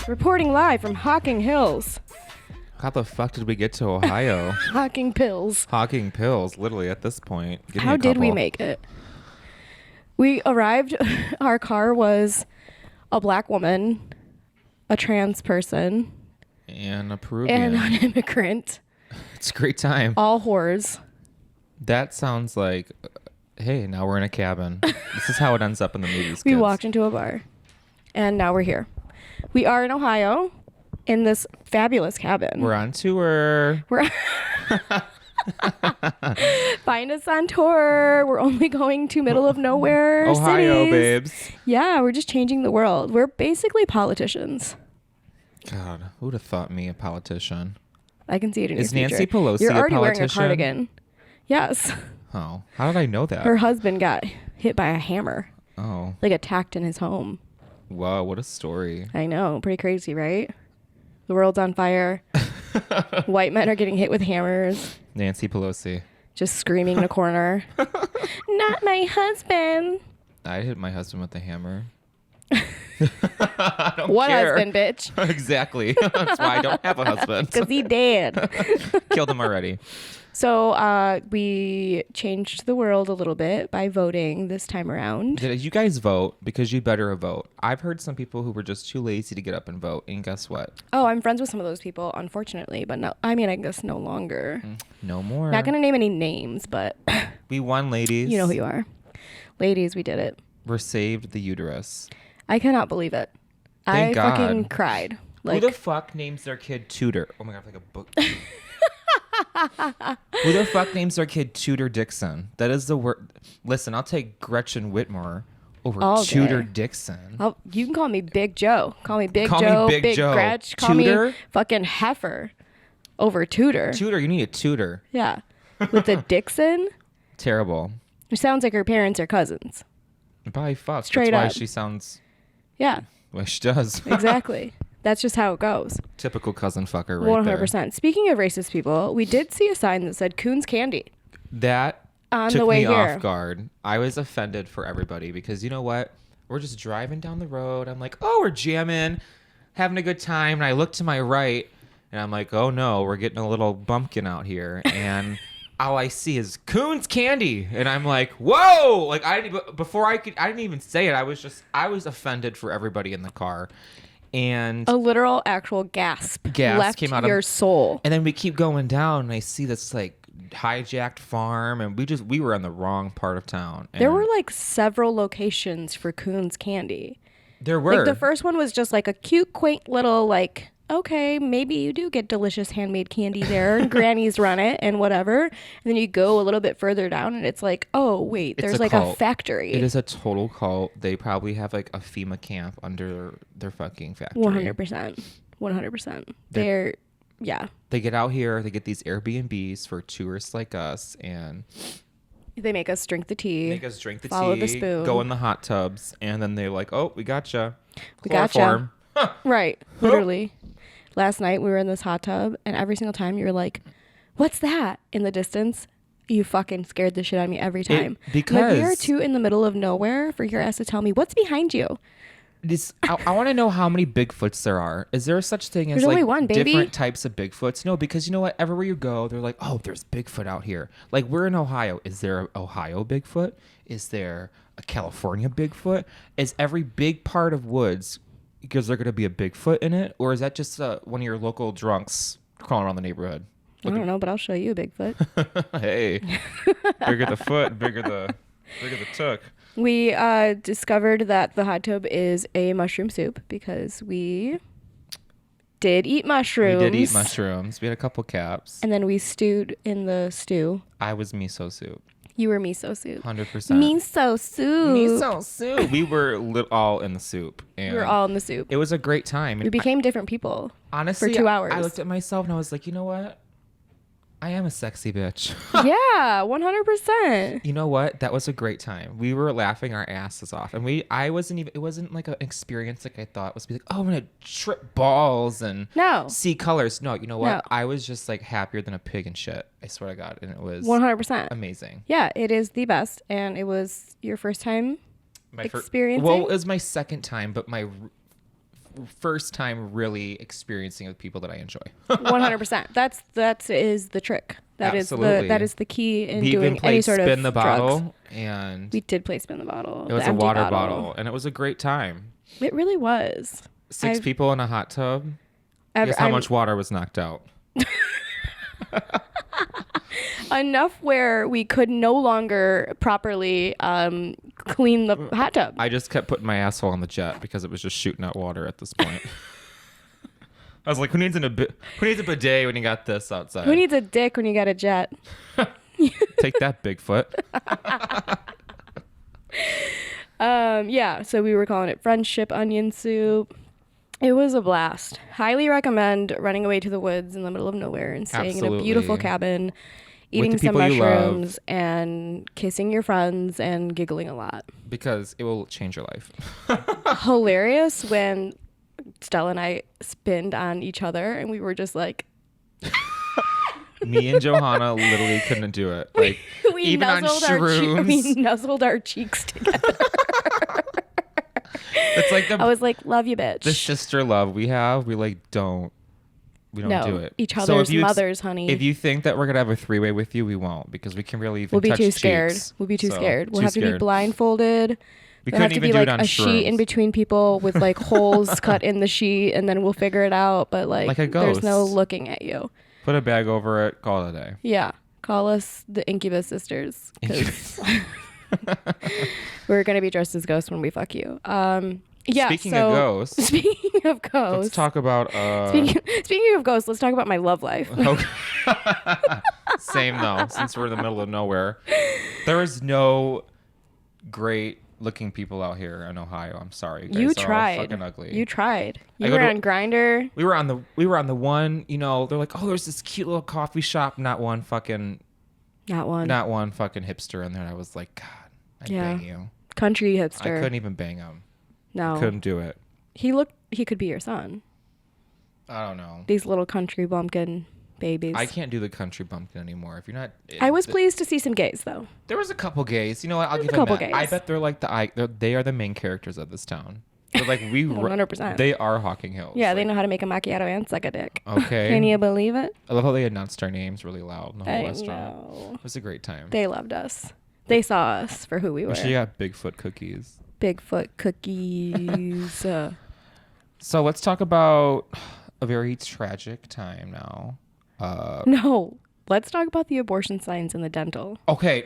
Reporting live from Hocking Hills. How the fuck did we get to Ohio? Hocking Pills. Hocking pills, literally at this point. How did we make it? We arrived, our car was a black woman, a trans person, and a Peruvian. and an immigrant. It's a great time. All whores. That sounds like, hey, now we're in a cabin. This is how it ends up in the movies, We kids. walked into a bar, and now we're here. We are in Ohio, in this fabulous cabin. We're on tour. Find us on tour. We're only going to middle of nowhere Ohio, cities. babes. Yeah, we're just changing the world. We're basically politicians. God, who would have thought me a politician? I can see it in Is your Nancy future. Pelosi You're a already wearing a politician? cardigan. Yes. Oh, how did I know that? Her husband got hit by a hammer, Oh, like attacked in his home. wow, what a story. I know. Pretty crazy, right? The world's on fire. White men are getting hit with hammers. Nancy Pelosi. Just screaming in a corner. Not my husband. I hit my husband with a hammer. I don't What care. husband, bitch? Exactly. That's why I don't have a husband. Because he dead. Killed him already. So we changed the world a little bit by voting this time around. Did you guys vote? Because you better vote. I've heard some people who were just too lazy to get up and vote. And guess what? Oh, I'm friends with some of those people, unfortunately. But no, I mean, I guess no longer. No more. Not going to name any names, but We won, ladies. you know who you are. Ladies, we did it. We're saved the uterus. I cannot believe it. Thank I God. fucking cried. Like, Who the fuck names their kid Tudor? Oh my God, like a book. Who the fuck names their kid Tudor Dixon? That is the word. Listen, I'll take Gretchen Whitmore over All Tudor day. Dixon. oh, you can call me Big Joe. Call me Big Call me Joe, Big Joe. Gretch. Call Tudor? me fucking Heifer over Tudor. Tudor, you need a tutor. Yeah. With the Dixon, Terrible. it sounds like her parents are cousins. Probably fuck. Straight That's why up. she sounds Yeah, the way she does. exactly. That's just how it goes. Typical cousin fucker right 100%. there. Speaking of racist people, we did see a sign that said Coons Candy. That On took the way me here. off guard. I was offended for everybody because you know what? We're just driving down the road. I'm like, oh, we're jamming, having a good time. And I look to my right and I'm like, oh no, we're getting a little bumpkin out here. And all I see is Coons Candy. And I'm like, whoa! Like I didn't even say it. I was offended for everybody in the car. And A literal actual gasp Gas left came out of- your soul. and then we keep going down and I see this like hijacked farm and we were in the wrong part of town. There And were like several locations for Coons Candy. there were Like the first one was just like a cute, quaint little like, okay, maybe you do get delicious handmade candy there and grannies run it and whatever. And then you go a little bit further down and it's like, oh wait, It's there's a like a cult. factory. It is a total cult. They probably have like a FEMA camp under their fucking factory. 100%. 100%. They're, yeah. They get out here, they get these Airbnbs for tourists like us and They make us drink the tea. make us drink the Follow tea, the spoon. go in the hot tubs, and then they're like, oh, we gotcha. We gotcha. Chloroform. Right. Literally. Last night we were in this hot tub and every single time you were like, what's that in the distance? You fucking scared the shit out of me every time. I'm like, we are because- too in the middle of nowhere for your ass to tell me what's behind you. I want to know how many Bigfoots there are. Is there such thing as There's only like one, baby. different types of Bigfoots? No, because you know what? Everywhere you go, they're like, oh, there's Bigfoot out here. Like we're in Ohio. Is there an Ohio Bigfoot? Is there a California Bigfoot? Is every big part of woods because they're going to be a Bigfoot in it? Or is that just one of your local drunks crawling around the neighborhood? I don't know, but I'll show you a Bigfoot. Hey, bigger the foot, bigger the took. We discovered that the hot tub is a mushroom soup because we did eat mushrooms. We did eat mushrooms. We had a couple caps. And then we stewed in the stew. I was miso soup. You were miso soup. 100%. Miso soup. Miso soup. We were all in the soup. And We were all in the soup. it was a great time. We And became different people. honestly, for 2 hours. I looked at myself and I was like, you know what? I am a sexy bitch. Yeah, 100%. You know what? That was a great time. We were laughing our asses off. And it wasn't like an experience like I thought it was. Be like, oh, I'm going to trip balls and No. see colors. No, you know what? No. I was just like happier than a pig in shit. I swear to God. And it was 100%. amazing. Yeah, it is the best. And it was your first time My experiencing? well, it was my second time, but my first time really experiencing with people that I enjoy. 100%. That is the trick. That Absolutely. is the key in We doing even played any sort spin of the drugs. bottle, and We did play spin the bottle. it was the a empty water bottle, and it was a great time. It really was. 6 people in a hot tub. Guess how much water was knocked out? Enough where we could no longer properly clean the hot tub. I just kept putting my asshole on the jet because it was just shooting out water at this point. I was like, who needs a bidet when you got this outside? Who needs a dick when you got a jet? Take that, Bigfoot. Yeah, so we were calling it friendship onion soup. It was a blast. Highly recommend running away to the woods in the middle of nowhere and staying in a beautiful cabin, eating some mushrooms and kissing your friends and giggling a lot. Because it will change your life. Hilarious when Stella and I spinned on each other and we were just like... Me and Johanna literally couldn't do it. Like, we even on shrooms. we nuzzled our cheeks together. It's like I was like, love you, bitch. The sister love we have, we don't do it. Each other's mothers, honey. If you think that we're going to have a 3-way with you, we won't, because we can really even We'll be touch too scared. cheeks. We'll be too So, scared. We'll too have to be scared. blindfolded. We There'll have couldn't to even be do like it on a sheet in shrooms. between people with like holes cut in the sheet, and then we'll figure it out. But like a there's no ghost. looking at you. Put a bag over it, call it a day. Yeah. Call us the Incubus sisters. 'Cause we're going to be dressed as ghosts when we fuck you. Yeah. Speaking of ghosts. Speaking of ghosts. Let's talk about... Speaking of ghosts, let's talk about my love life. Same though, since we're in the middle of nowhere. There is no great looking people out here in Ohio. I'm sorry. You guys You are tried. all fucking ugly. You tried. You I were go to- on Grindr. We were on the one, they're like, oh, there's this cute little coffee shop. Not one fucking hipster in there. And I was like, God, I'd bang you. Country hipster. I couldn't even bang him. No. Couldn't do it. He could be your son. I don't know. These little country bumpkin babies. I can't do the country bumpkin anymore. If you're not... I was pleased to see some gays though. There was a couple gays. You know what? I'll give a them couple that. gays. I bet they're like they are the main characters of this town. They're like 100%. They are Hocking Hills. Yeah, they Like, know how to make a macchiato and suck a dick. Okay. Can you believe it? I love how they announced our names really loud in the whole I restaurant. know. It was a great time. They loved us. They saw us for who we were. She got Bigfoot cookies. Bigfoot cookies. So let's talk about a very tragic time now. No, let's talk about the abortion signs in the dental. Okay.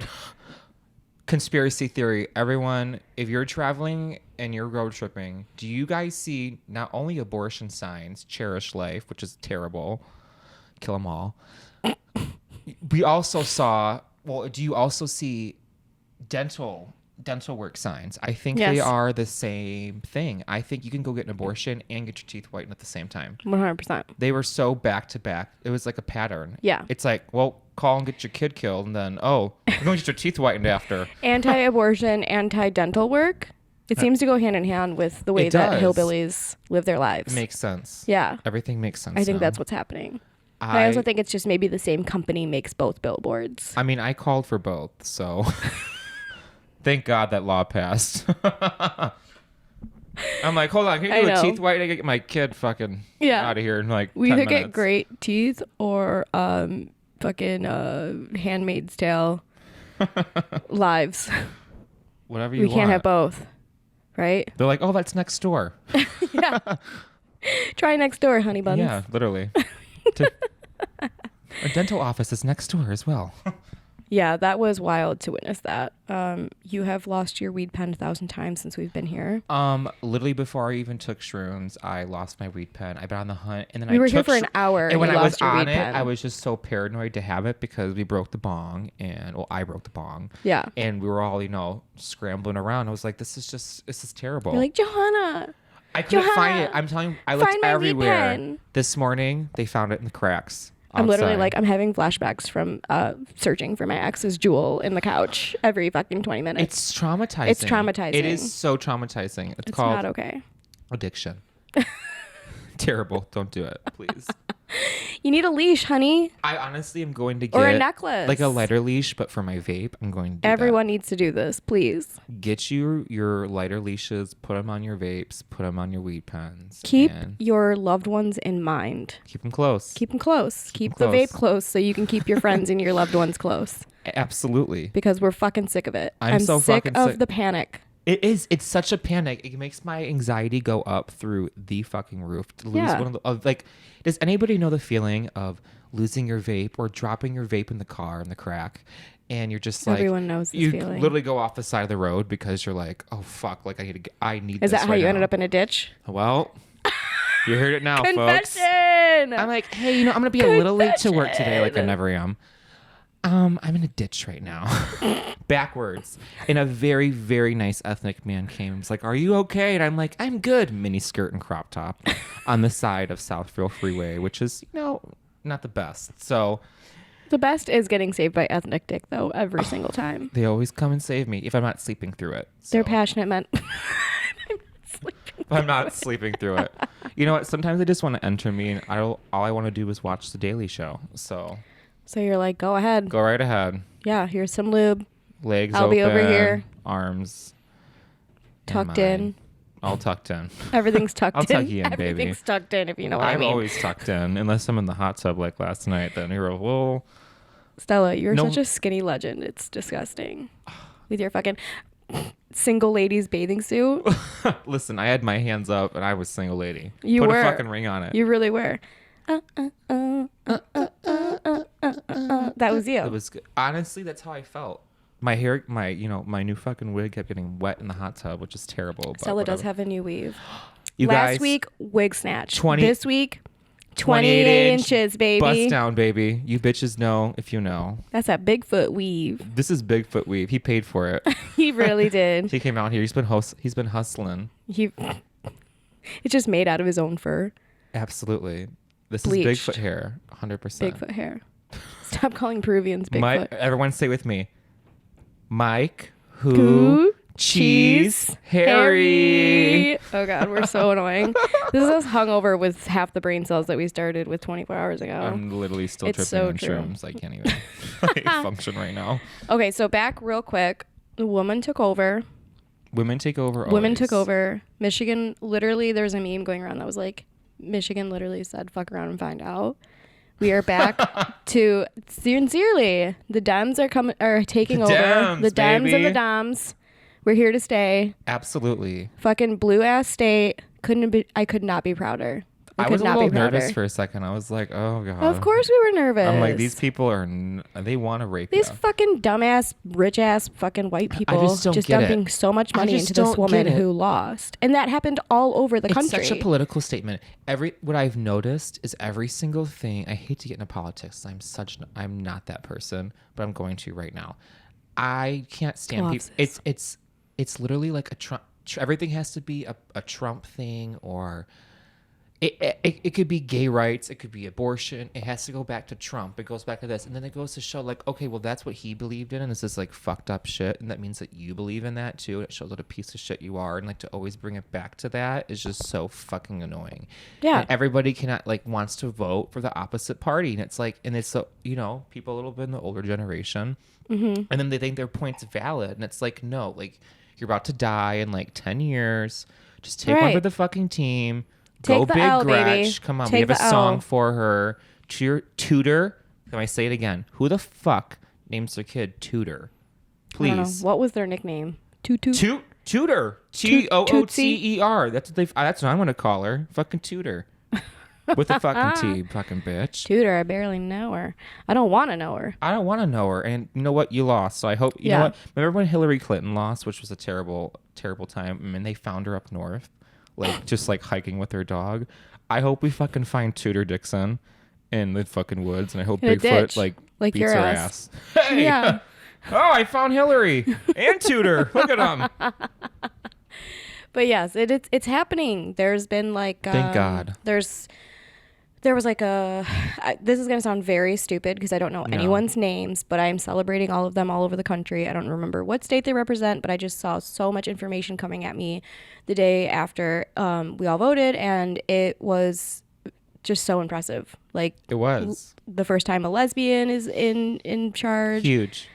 Conspiracy theory. Everyone, if you're traveling and you're road tripping, do you guys see not only abortion signs, cherish life, which is terrible, kill them all. We also saw, do you also see dental work signs? I think Yes. they are the same thing. I think you can go get an abortion and get your teeth whitened at the same time. 100%. They were so back to back. It was like a pattern. Yeah. It's like, well, call and get your kid killed, and then, you're going to get your teeth whitened after. Anti-abortion, anti-dental work. It seems to go hand in hand with the way It that does. hillbillies live their lives. Makes sense. Yeah. Everything makes sense. I think now. that's what's happening. I also think it's just maybe the same company makes both billboards. I mean, I called for both, so thank God that law passed. I'm like, hold on, can you do a teeth white? I get my kid fucking out of here in like we 10 either minutes. get great teeth or fucking Handmaid's Tale lives. Whatever you We want. can't have both, right? They're like, oh, that's next door. Yeah. Try next door, honey buns. Yeah, literally. Our dental office is next door as well. Yeah, that was wild to witness that. You have lost your weed pen 1,000 times since we've been here. Literally before I even took shrooms, I lost my weed pen. I've been on the hunt, and then We were here for an hour, And when you I was lost your on weed it, pen. I was just so paranoid to have it because we broke the bong, I broke the bong. Yeah. And we were all, scrambling around. I was like, this is terrible. You're like, Johanna. I couldn't Johanna, find it. I'm telling you, I looked find my weed everywhere. pen. This morning, they found it in the cracks. I'm literally outside. like, I'm having flashbacks from searching for my ex's jewel in the couch every fucking 20 minutes. It's traumatizing. It's traumatizing. It is so traumatizing. It's It's called not okay. addiction. Terrible. Don't do it, please. You need a leash, honey. I honestly am going to get... Or a necklace. Like a lighter leash, but for my vape, I'm going to do Everyone needs to do this, please. Get your lighter leashes, put them on your vapes, put them on your weed pens. Keep your loved ones in mind. Keep them close. Keep them close. Keep the vape close so you can keep your friends and your loved ones close. Absolutely. Because we're fucking sick of it. I'm so sick fucking of sick. the panic. It is. It's such a panic. It makes my anxiety go up through the fucking roof. To lose one of the, does anybody know the feeling of losing your vape or dropping your vape in the car in the crack? And you're just like, everyone knows this you feeling. Literally go off the side of the road because you're like, oh fuck, like I need Is this that how right you now. ended up in a ditch? Well, you heard it now, folks. Confession! I'm like, hey, I'm gonna be a little late to work today, like I never am. I'm in a ditch right now. Backwards. And a very, very nice ethnic man came. He's like, are you okay? And I'm like, I'm good. Mini skirt and crop top on the side of Southfield Freeway, which is, not the best. So the best is getting saved by ethnic dick, though, every single time. they always come and save me if I'm not sleeping through it. So. They're passionate men. I'm not sleeping through it. You know what? Sometimes they just want to enter me, and all I want to do is watch The Daily Show. So you're like, go ahead. Go right ahead. Yeah, here's some lube. Legs I'll open. be over here. Arms. Tucked in. All tucked in. Everything's tucked I'll in. tuck you in, baby. Everything's tucked in, if you know what I I'm mean. always tucked in, unless I'm in the hot tub like last night. Then you're well. Stella, you're such a skinny legend. It's disgusting. With your fucking single ladies bathing suit. Listen, I had my hands up and I was single lady. You Put were. a fucking ring on it. You really were. That was you. It was good. Honestly, that's how I felt. My hair, my new fucking wig kept getting wet in the hot tub, which is terrible. Stella does have a new weave. You Last guys, week, wig snatch. 20 This week, 28 inches, baby. Bust down, baby. You bitches know if you know. That's a Bigfoot weave. This is Bigfoot weave. He paid for it. He really did. He came out here. He's been hustling. It's just made out of his own fur. Absolutely. This Bleached. is Bigfoot hair, 100%. Bigfoot hair. Stop calling Peruvians Bigfoot. Everyone say with me. Mike, who, cheese, Harry. Oh God, we're so annoying. This is us hungover with half the brain cells that we started with 24 hours ago. I'm literally still It's tripping so on true. shrooms. I can't even function right now. Okay, so back real quick. The woman took over. Women take over. Women always. took over. Michigan, literally, there's a meme going around that was like, Michigan literally said, fuck around and find out. We are back to, sincerely, the Dems are taking over. Dems, The Dems baby. and the Doms. We're here to stay. Absolutely. Fucking blue ass state. I could not be prouder. I was a little nervous for a second. I was like, oh God. Of course we were nervous. I'm like, these people they want to rape These you. fucking dumbass, rich ass fucking white people I just don't get dumping it. so much money just into this don't woman get it. who lost. And that happened all over the country. It's such a political statement. What I've noticed is every single thing. I hate to get into politics. I'm not that person, but I'm going to right now. I can't stand people. It's literally like a Trump. Everything has to be a Trump thing, or it could be gay rights. It could be abortion. It has to go back to Trump. It goes back to this, and then it goes to show like, okay, well that's what he believed in, and this is like fucked up shit, and that means that you believe in that too. It shows what a piece of shit you are, and like to always bring it back to that is just so fucking annoying. Yeah. And everybody wants to vote for the opposite party, and it's like, and it's so people a little bit in the older generation, and then they think their point's valid, and it's like, no, like you're about to die in like 10 years. Just take one for the fucking team. Go Take the Big L, Gretch. baby. Come on. Take We have a the song L. for her. Tudor. Can I say it again? Who the fuck names their kid Tudor? I don't know. Please. What was their nickname? Tutu? Tudor. Tooter. That's what I'm going to call her. Fucking Tudor. With a fucking T, fucking bitch. Tutor, I barely know her. I don't want to know her. I don't want to know her. And you know what? You lost. So I hope, you know what? Remember when Hillary Clinton lost, which was a terrible, terrible time? I mean, they found her up north, just hiking with her dog. I hope we fucking find Tudor Dixon in the fucking woods. And I hope In a Bigfoot, ditch, beats your her ass. Hey! Yeah. Oh, I found Hillary and Tudor. Look at them. But yes, it's happening. There's been Thank God. There's there was like this is going to sound very stupid because I don't know anyone's names, but I'm celebrating all of them all over the country. I don't remember what state they represent, but I just saw so much information coming at me the day after we all voted, and it was just so impressive. Like, it was the first time a lesbian is in charge. Huge.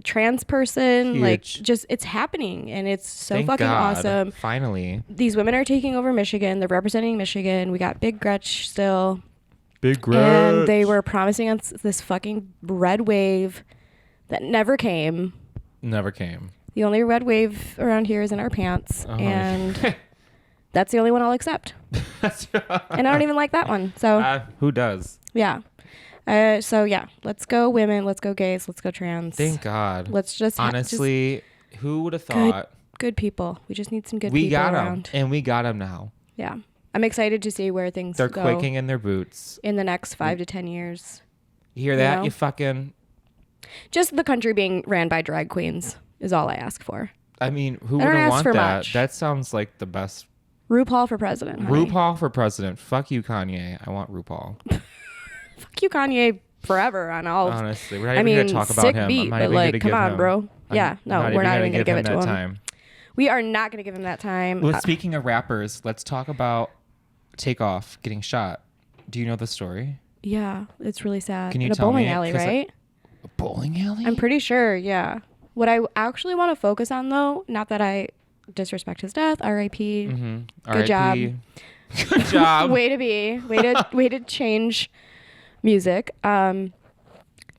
Trans person. Huge. Like, just, it's happening, and it's so Thank fucking God. awesome. Finally, these women are taking over Michigan. They're representing Michigan. We got Big Gretch still. Big Gretch. And they were promising us this fucking red wave that never came. Never came. The only red wave around here is in our pants, and that's the only one I'll accept. And I don't even like that one. So who does? Yeah. So yeah, let's go women, let's go gays, let's go trans. Thank God. Let's just honestly, who would have thought? Good people. We just need some good we people got around. them, and we got them now. Yeah, I'm excited to see where things They're go quaking in their boots in the next 5 to 10 years. You hear that? know? You fucking. Just the country being ran by drag queens is all I ask for. I mean, who I don't wouldn't ask want for that? much. That sounds like the best. RuPaul for president. Honey. RuPaul for president. Fuck you, Kanye. I want RuPaul. Fuck you, Kanye. Forever on all. Honestly, we're not even gonna talk about sick him. beat, I'm not but even like, gonna come give on, him, bro. Yeah, no, we're not even gonna give it to him. Time. We are not gonna give him that time. Well, speaking of rappers, let's talk about Takeoff getting shot. Do you know the story? Yeah, it's really sad. Can you in a tell bowling me? alley, right? A bowling alley? I'm pretty sure. Yeah. What I actually want to focus on, though, not that I disrespect his death. R.I.P. Mm-hmm. Good job. Good job. Way to be. Way to change music. But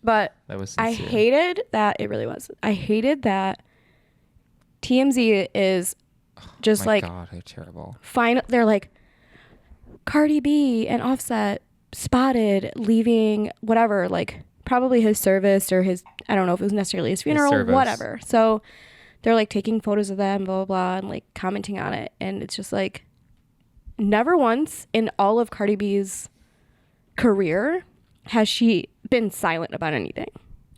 that was I sincere. hated that. It really was. I hated that TMZ is just like, God, they're terrible. Fine. They're like, Cardi B and Offset spotted leaving whatever, like probably his service or his, I don't know if it was necessarily his funeral, whatever. So they're like taking photos of them, blah, blah, blah, and like commenting on it. And it's just like, never once in all of Cardi B's career has she been silent about anything.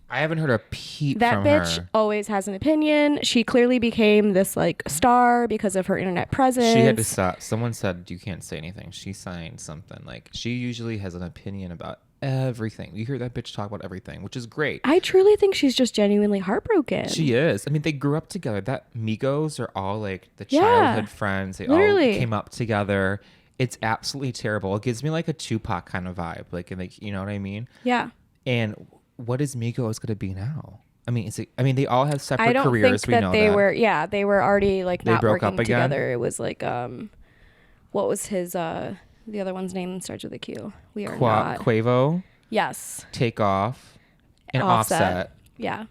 I haven't heard a peep that from bitch her. always has an opinion. She clearly became this like star because of her internet presence. She had to stop. Someone said you can't say anything. She signed something. Like, she usually has an opinion about everything. You hear that bitch talk about everything, which is great. I truly think she's just genuinely heartbroken. She is. I mean, they grew up together. That Migos are all like the childhood friends. They literally all came up together. It's absolutely terrible. It gives me like a Tupac kind of vibe. Like, you know what I mean? Yeah. And what is Migos going to be now? I mean, they all have separate I don't careers. think that they were already like they not broke working up again? together. It was like, what was his, the other one's name starts with a Q. We are not. Quavo. Yes. Takeoff. And Offset. Yeah.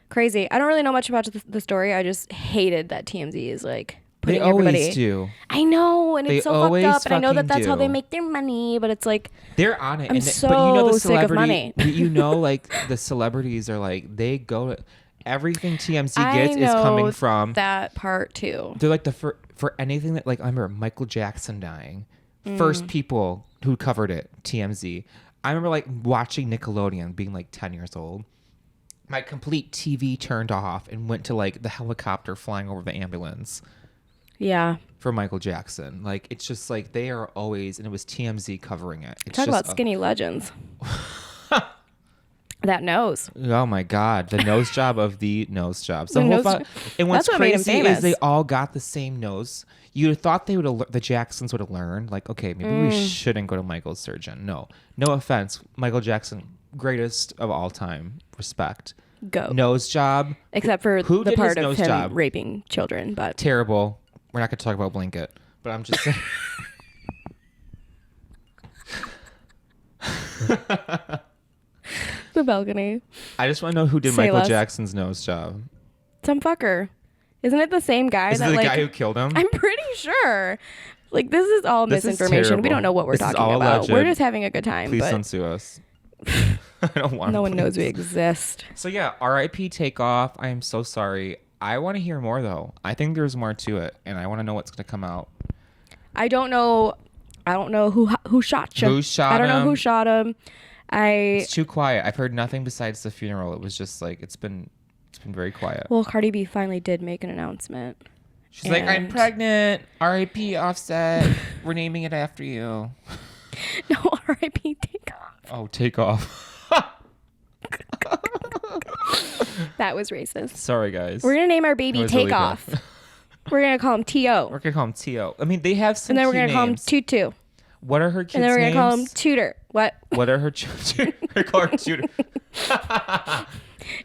Crazy. I don't really know much about the story. I just hated that TMZ is like putting everybody. Always do. I know, and it's so fucked up, and I know that that's how they do. make their money, but it's like they're on it. I'm but so you know the sick of celebrity, money. you know, like the celebrities are like, they go to everything TMZ I gets is know coming from that part too. They're like for anything that, like, I remember Michael Jackson dying. First people who covered it, TMZ. I remember like watching Nickelodeon being like 10 years old. My complete TV turned off and went to like the helicopter flying over the ambulance. Yeah. For Michael Jackson. Like, it's just like they are always, and it was TMZ covering it. It's Talk about skinny legends. That nose. Oh my God. The nose job of the nose jobs. And what's what made him crazy famous. is they all got the same nose. You'd have thought they would have, the Jacksons would have learned, like, okay, maybe we shouldn't go to Michael's surgeon. No offense. Michael Jackson, greatest of all time. Respect. Go. Nose job. Except for Who the did part his of nose him job? raping children, but Terrible. We're not going to talk about Blanket, but I'm just saying. the balcony. I just want to know who did Say Michael less. Jackson's nose job. Some fucker. Isn't it the same guy Is it that the like guy who killed him? I'm pretty sure. Like, this is all This is misinformation. We terrible. don't know what we're This is talking all about. alleged. We're just having a good time. Please but don't sue us. I don't want. no one knows we exist. So yeah, R.I.P. Takeoff. I am so sorry. I want to hear more though. I think there's more to it, and I want to know what's going to come out. I don't know who shot you. Who shot I don't know him? who shot him. It's too quiet. I've heard nothing besides the funeral. It was just like it's been very quiet. Well, Cardi B finally did make an announcement. She's like, I'm pregnant. R.I.P. Offset. We're naming it after you. No, R.I.P. Takeoff. Oh, Takeoff. That was racist. Sorry, guys. We're going to name our baby Takeoff. Really we're going to call him T.O. We're going to call him T.O. I mean, they have some And then we're going to call him Tutu. What are her kids' names? And then we're going to call him Tutor. What are her children? We call her Tutor.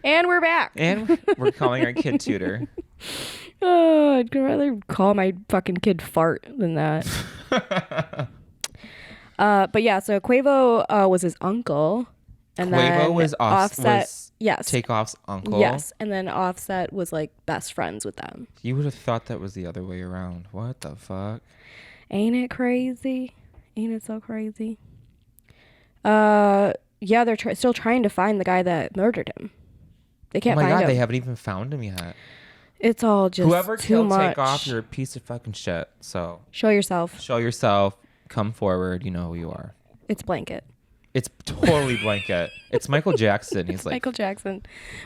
And we're back. And we're calling our kid Tutor. Oh, I'd rather call my fucking kid Fart than that. But yeah, so Quavo was his uncle. And Quavo was Offset. Was yes. Takeoff's uncle. Yes. And then Offset was like best friends with them. You would have thought that was the other way around. What the fuck? Ain't it crazy? Ain't it so crazy? Yeah, they're still trying to find the guy that murdered him. They can't find him. They haven't even found him yet. It's all just whoever too killed much. Takeoff, you're a piece of fucking shit. So show yourself. Show yourself. Come forward. You know who you are. It's Blanket. It's totally Blanket. It's Michael Jackson. He's like Michael Jackson.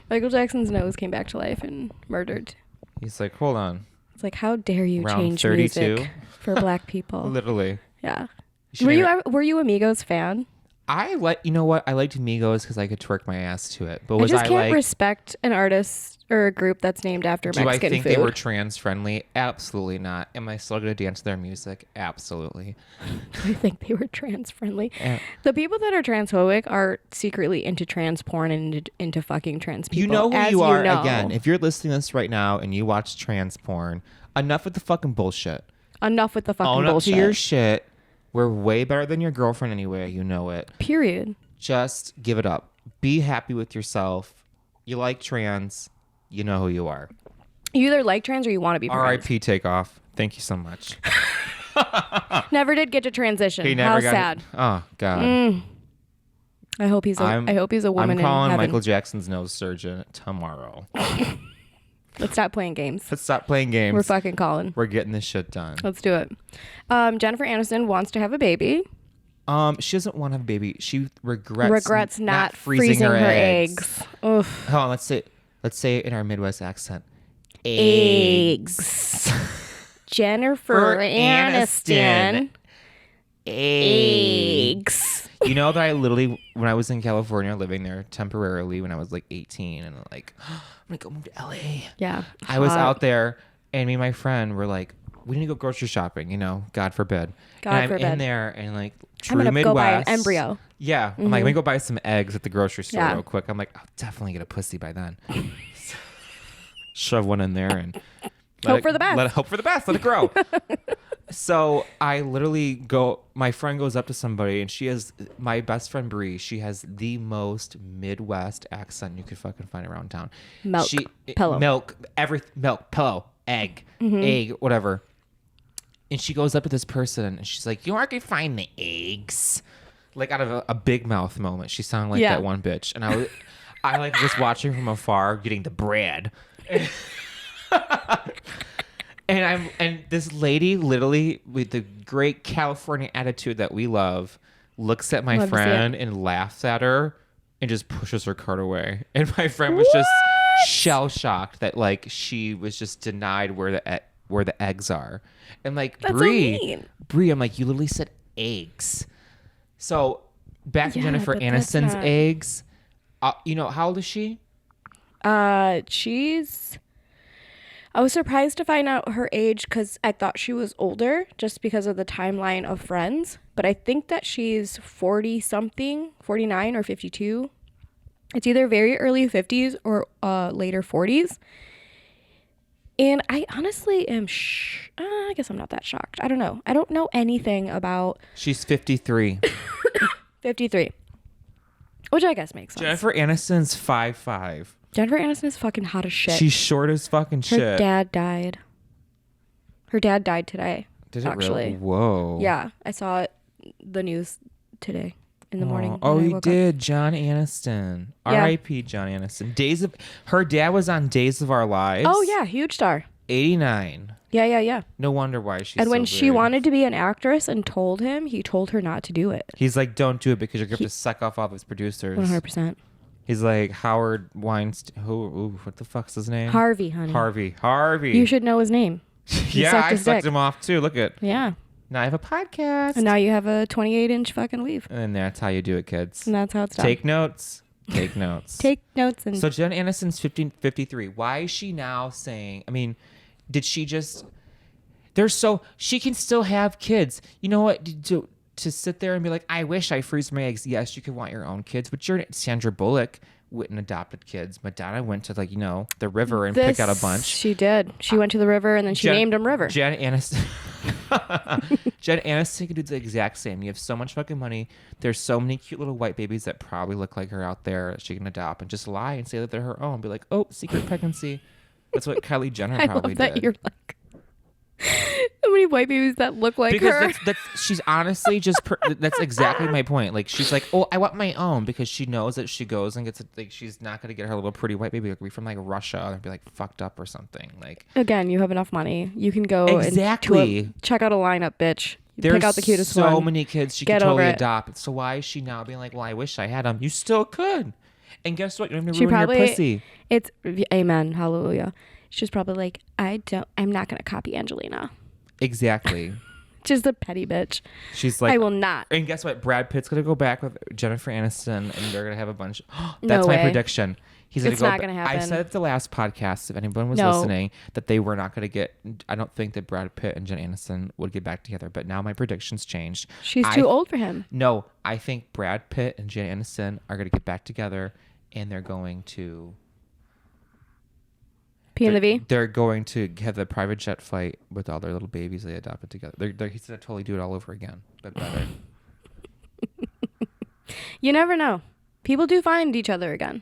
Michael Jackson's nose came back to life and murdered. He's like, hold on. It's like, how dare you Round change 32? music for black people? Literally. Yeah. Were you a Migos fan? You know what? I liked Migos because I could twerk my ass to it. But I just can't respect an artist or a group that's named after Mexican food. Do I think they were trans friendly? Absolutely not. Am I still going to dance to their music? Absolutely. Do I think they were trans friendly? Yeah. The people that are transphobic are secretly into trans porn and into fucking trans people. You know who you are. Again, if you're listening to this right now and you watch trans porn, enough with the fucking bullshit. Enough with the fucking Own bullshit. Up to your shit. We're way better than your girlfriend anyway. You know it. Period. Just give it up. Be happy with yourself. You like trans. You know who you are. You either like trans or you want to be trans. R.I.P. Takeoff. Thank you so much. Never did get to transition. He never How got sad. It. Oh God. I hope he's a woman. I'm calling in heaven. Michael Jackson's nose surgeon tomorrow. Let's stop playing games. Let's stop playing games. We're fucking calling. We're getting this shit done. Let's do it. Jennifer Aniston wants to have a baby. She doesn't want to have a baby. She regrets not freezing her eggs. Oof. Hold on, let's say it in our Midwest accent. Eggs. Jennifer Aniston. Eggs. You know that I literally, when I was in California, living there temporarily when I was like 18, and like, I'm gonna go move to LA. Yeah. I was out there, and me and my friend were like, we need to go grocery shopping, God forbid. I'm in there, and like, true I'm gonna Midwest. go buy an embryo. Yeah. I'm like, let me go buy some eggs at the grocery store real quick. I'm like, I'll definitely get a pussy by then. Shove one in there and hope for the best. Let it grow. So I literally my friend goes up to somebody, and my best friend Bree, she has the most Midwest accent you could fucking find around town. Milk, pillow, egg, whatever. And she goes up to this person, and she's like, you aren't going to find the eggs. Like out of a big mouth moment. She sounded like that one bitch. And I like was watching from afar, getting the bread. And this lady, literally with the great California attitude that we love, looks at my friend and laughs at her and just pushes her cart away. And my friend was just shell shocked that like she was just denied where the eggs are. And like, Bree, I'm like, you literally said eggs. So back to Jennifer Aniston's eggs. How old is she? I was surprised to find out her age because I thought she was older just because of the timeline of Friends. But I think that she's 40-something, 49 or 52. It's either very early 50s or later 40s. And I honestly am I guess I'm not that shocked. I don't know. I don't know anything about... She's 53. 53. Which I guess makes sense. Jennifer Aniston's 5'5". Jennifer Aniston is fucking hot as shit. She's short as fucking shit. Her dad died. Her dad died today. Did it actually? Really? Whoa. Yeah, I saw the news today in the morning. Oh, he did. John Aniston. Yeah. R.I.P. John Aniston. Her dad was on Days of Our Lives. Oh yeah, huge star. 89. Yeah. No wonder why she's. And when she wanted to be an actress and told him, he told her not to do it. He's like, "Don't do it because you're going to suck off all his producers." 100%. He's like Howard Weinstein. What the fuck's his name? Harvey, honey. Harvey. You should know his name. Yeah, I sucked him off too. Look at. Yeah. Now I have a podcast. And now you have a 28-inch fucking weave. And that's how you do it, kids. And that's how it's done. Take notes. Take notes. Take notes. And so Jen Aniston's 53. Why is she now saying, I mean, did she just, she can still have kids. You know what? To sit there and be like, I wish I freeze my eggs. Yes, you could want your own kids, but you're Sandra Bullock went and adopted kids. Madonna went to the river and picked out a bunch. She did. She went to the river and then she named them River. Jen Aniston. Jen Aniston could do the exact same. You have so much fucking money. There's so many cute little white babies that probably look like her out there that she can adopt and just lie and say that they're her own. Be like, oh, secret pregnancy. That's what Kylie Jenner probably I love that did. you're like, how many white babies that look like her? Because she's honestly just, that's exactly my point. Like, she's like, oh, I want my own, because she knows that she goes and gets, like, she's not going to get her little pretty white baby. Like, be from, like, Russia and be, like, fucked up or something. Like, again, you have enough money. You can go and check out a lineup, bitch. There's pick out the cutest one. So many kids she could totally adopt. So why is she now being like, well, I wish I had them? You still could. And guess what? You don't have to ruin your pussy. It's, amen, hallelujah. She's probably like, I'm not going to copy Angelina. Exactly. Just a petty bitch. She's like, I will not. And guess what? Brad Pitt's going to go back with Jennifer Aniston and they're going to have a bunch. That's my prediction. He's going to go. It's not going to happen. I said at the last podcast, if anyone was listening, that they were not going to get, I don't think that Brad Pitt and Jen Aniston would get back together. But now my prediction's changed. She's too old for him. No, I think Brad Pitt and Jen Aniston are going to get back together and they're going to P and the V? They're going to have the private jet flight with all their little babies they adopted together. He's going to totally do it all over again, but better. You never know. People do find each other again.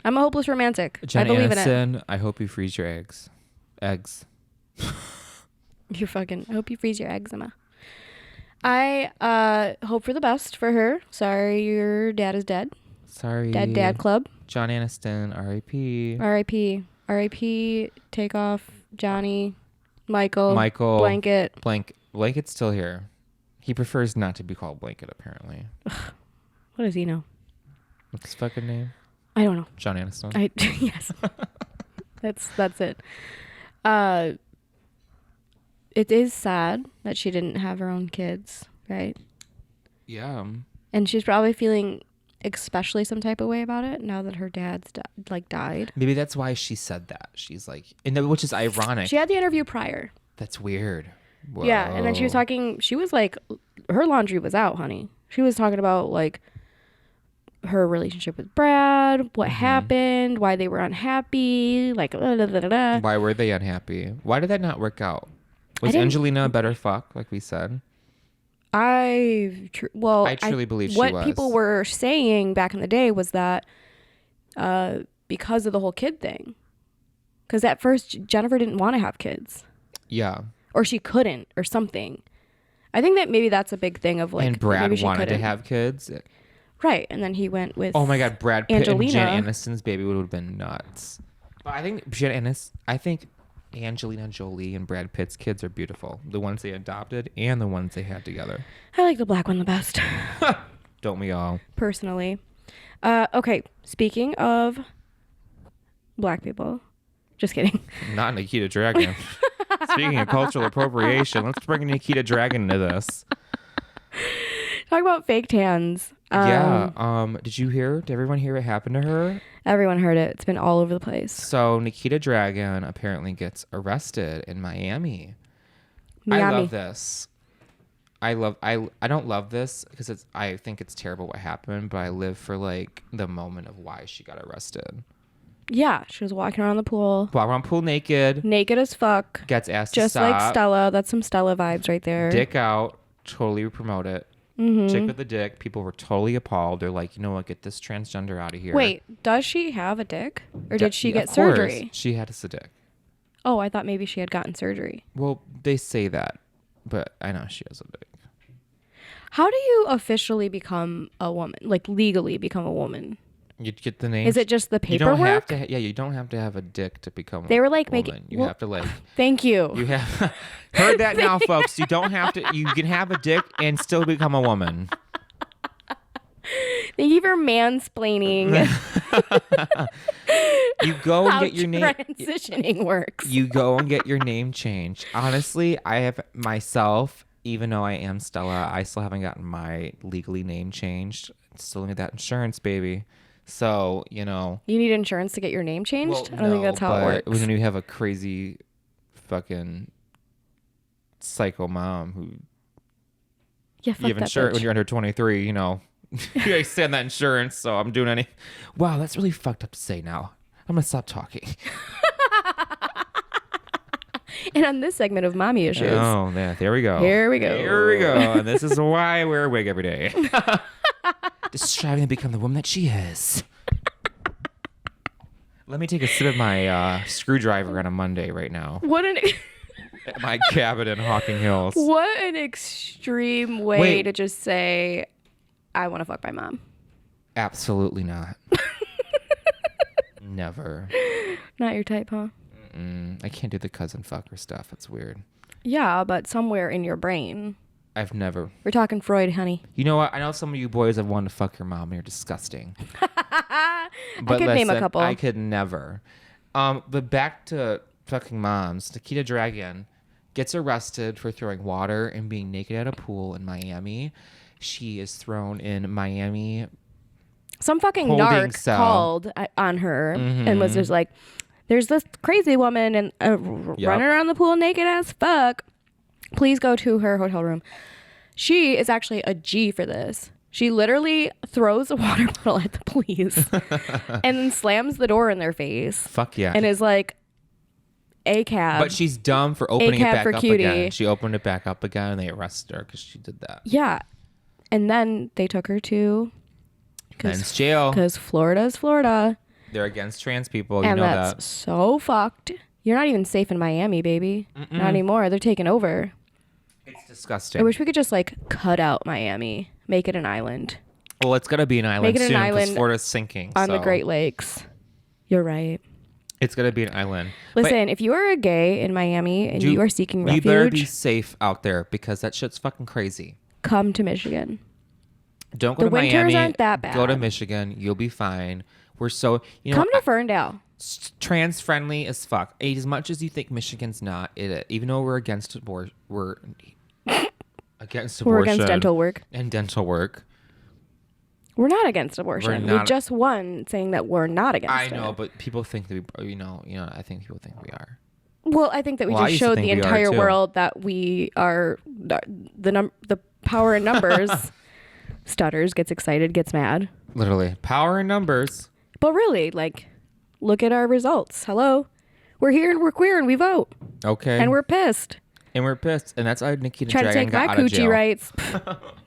I'm a hopeless romantic. I believe Aniston, in it. I hope you freeze your eggs. Eggs. I hope you freeze your eczema. I hope for the best for her. Sorry, your dad is dead. Sorry. Dad club. John Aniston, R.I.P. R.I.P. R.I.P. Takeoff. Johnny. Michael. Blanket. Blanket's still here. He prefers not to be called Blanket, apparently. What does he know? What's his fucking name? I don't know. John Aniston. Yes. That's it. It is sad that she didn't have her own kids, right? Yeah. And she's probably feeling especially some type of way about it now that her dad's died. Maybe that's why she said that. She's like, which is ironic. She had the interview prior. That's weird. Whoa. Yeah, and then she was like, her laundry was out, honey. She was talking about like her relationship with Brad, what happened, why they were unhappy, like Why were they unhappy? Why did that not work out? Was Angelina a better fuck, like we said? I truly believe she was. What people were saying back in the day was that because of the whole kid thing. Because at first, Jennifer didn't want to have kids. Yeah. Or she couldn't, or something. I think that maybe that's a big thing of like... And Brad wanted to have kids. Right. And then he went with Oh my God, Brad Pitt Angelina. and Jen Aniston's baby would have been nuts. But I think Angelina Jolie and Brad Pitt's kids are beautiful. The ones they adopted and the ones they had together. I like the black one the best. Don't we all? Personally. Okay, speaking of black people. Just kidding. Not Nikita Dragon. Speaking of cultural appropriation, let's bring Nikita Dragon into this. Talk about fake tans. Did you hear? Did everyone hear what happened to her? Everyone heard it. It's been all over the place. So Nikita Dragon apparently gets arrested in Miami. I love this. I don't love this because I think it's terrible what happened, but I live for like the moment of why she got arrested. Yeah, she was walking around the pool. Walking around pool naked. Naked as fuck. Gets asked to stop. Just like Stella. That's some Stella vibes right there. Dick out. Totally promote it. Mm-hmm. Chick with the dick. People were totally appalled. They're like, you know what? Get this transgender out of here. Wait, does she have a dick? Or did she get surgery? She had a dick. Oh, I thought maybe she had gotten surgery. Well, they say that, but I know she has a dick. How do you officially become a woman? Like legally become a woman? You get the name. Is it just the paperwork? You don't have to. You don't have to have a dick to become. They were like a woman. making. You have to like. Thank you. You have heard that now, folks. You don't have to. You can have a dick and still become a woman. Thank you for mansplaining. You go and get your name. Transitioning works. You go and get your name changed. Honestly, I have myself even though I am Stella, I still haven't gotten my legally name changed. Still need that insurance, baby. So, You need insurance to get your name changed? Well, I don't think that's how it works. When you have a crazy fucking psycho mom who... Yeah, fuck you have that insurance bitch. when you're under 23, you extend that insurance, so I'm doing any... Wow, that's really fucked up to say now. I'm going to stop talking. And on this segment of Mommy Issues. Oh, yeah, there we go. Here we go. Here we go. And this is why I wear a wig every day. Just striving to become the woman that she is. Let me take a sip of my screwdriver on a Monday right now. At my cabin in Hawking Hills. What an extreme way to just say, I want to fuck my mom. Absolutely not. Never. Not your type, huh? I can't do the cousin fucker stuff. It's weird. Yeah, but somewhere in your brain. I've never. We're talking Freud, honey. You know what? I know some of you boys have wanted to fuck your mom. You're disgusting. But I could name a couple. I could never. But back to fucking moms. Nikita Dragon gets arrested for throwing water and being naked at a pool in Miami. She is thrown in Miami. Some fucking narc called on her and was just like, there's this crazy woman and running around the pool naked as fuck. Please go to her hotel room. She is actually a G for this. She literally throws a water bottle at the police and then slams the door in their face. Fuck yeah. And is like, ACAB. But she's dumb for opening it back for up cutie. again. She opened it back up again and they arrested her because she did that. Yeah. And then they took her to men's jail. Because Florida's Florida. They're against trans people. You and know that's that. so fucked. You're not even safe in Miami, baby. Not anymore. They're taking over. It's disgusting. I wish we could just like cut out Miami. Make it an island. Well, it's going to be an island soon because Florida's sinking. On the Great Lakes. You're right. It's going to be an island. Listen, if you are a gay in Miami and you are seeking refuge. You better be safe out there because that shit's fucking crazy. Come to Michigan. Don't go to Miami. The winters aren't that bad. Go to Michigan. You'll be fine. We're so... Come to Ferndale. Trans friendly as fuck. As much as you think Michigan's not, even though we're against abortion, we're against dental work and dental work. We're not against abortion. We just won saying that we're not against it. I know, but people think that we, I think people think we are. Well, I think that we just showed the entire world that we are the power in numbers. Stutters, gets excited, gets mad. Literally, power in numbers. But really, like, look at our results. Hello, we're here and we're queer and we vote. Okay, and we're pissed. And that's why Nikita Try to take my coochie rights.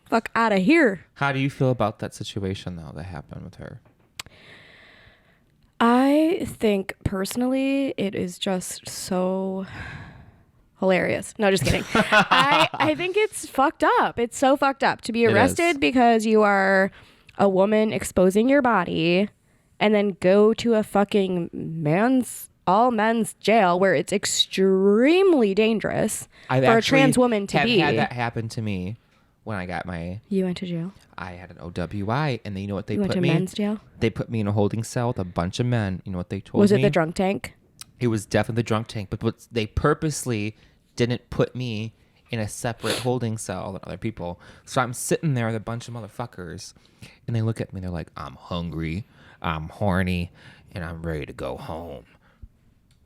Fuck out of here. How do you feel about that situation, though, that happened with her? I think, personally, it is just so hilarious. No, just kidding. I think it's fucked up. It's so fucked up to be arrested because you are a woman exposing your body and then go to a fucking all men's jail where it's extremely dangerous for a trans woman to be. I've had that happen to me when I got my... You went to jail? I had an OWI, and then you know what they put me in? You went to men's jail? They put me in a holding cell with a bunch of men. You know what they told me? Was it the drunk tank? It was definitely the drunk tank, but they purposely didn't put me in a separate holding cell than other people. So I'm sitting there with a bunch of motherfuckers, and they look at me, and they're like, I'm hungry, I'm horny, and I'm ready to go home.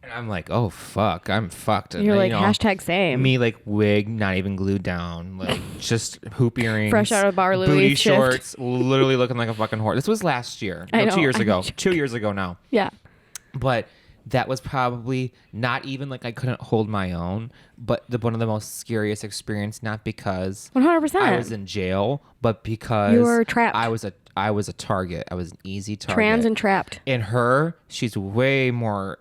And I'm like, oh, fuck, I'm fucked. And You're like, hashtag same. Me, like, wig, not even glued down, like, just hoop earrings. Fresh out of Bar Louie booty shift. shorts, literally looking like a fucking whore. This was last year. No, 2 years ago. 2 years ago now. Yeah. But that was probably not even like I couldn't hold my own, but one of the most scariest experience, not because 100%. I was in jail, but because you were trapped. I was a target. I was an easy target. Trans and trapped. In her, she's way more,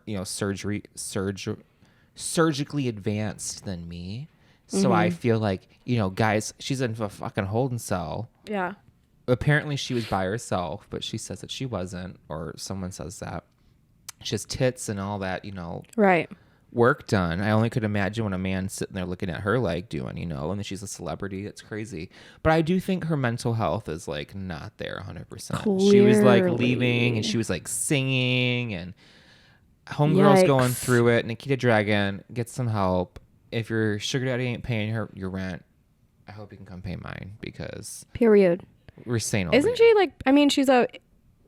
surgically advanced than me. So I feel like, guys, she's in a fucking holding cell. Yeah. Apparently she was by herself, but she says that she wasn't, or someone says that. She has tits and all that, right. work done. I only could imagine when a man's sitting there looking at her like doing, and then she's a celebrity. It's crazy. But I do think her mental health is like not there 100%. Clearly. She was like leaving and she was like singing, and homegirl's going through it. Nikita Dragon, get some help. If your sugar daddy ain't paying her your rent, I hope you can come pay mine because period. We're sane. Isn't she like? I mean, she's a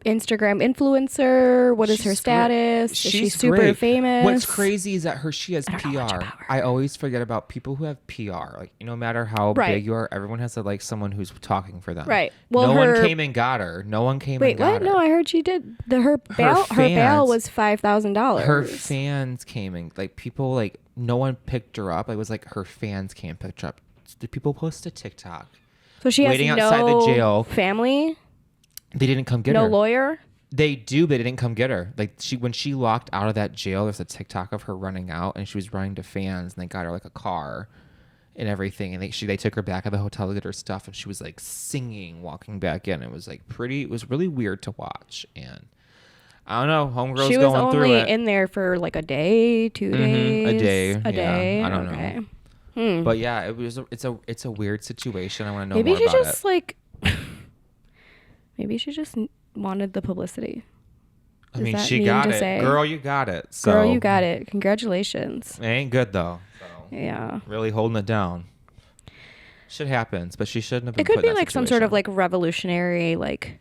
Instagram influencer. What is her status? Is she super great. famous? What's crazy is that she has PR. I always forget about people who have PR. Like, no matter how big you are, everyone has like someone who's talking for them. Right. Well, no one came and got her. No one came and got her. Wait, what? No, I heard she did. Her bail was $5,000. Her fans came and like people like no one picked her up. It was like her fans came and picked her up. The people posted TikTok. So she has waiting outside the jail. Family. They didn't come get her. No lawyer? They do, but they didn't come get her. Like when she walked out of that jail, there's a TikTok of her running out, and she was running to fans, and they got her like a car and everything, and they took her back at the hotel to get her stuff, and she was like singing, walking back in. It was like it was really weird to watch, and I don't know, homegirl's going through it. She was only in there for like a day, 2 days, a day. I don't know. But yeah, it's a weird situation. I want to know maybe more about it. Maybe she just like. Maybe she just wanted the publicity. I mean, she got it. Girl, you got it. So. Girl, you got it. Congratulations. It ain't good, though. So. Yeah. Really holding it down. Shit happens, but she shouldn't have been put in that situation. It could be like situation. some sort of like revolutionary, like,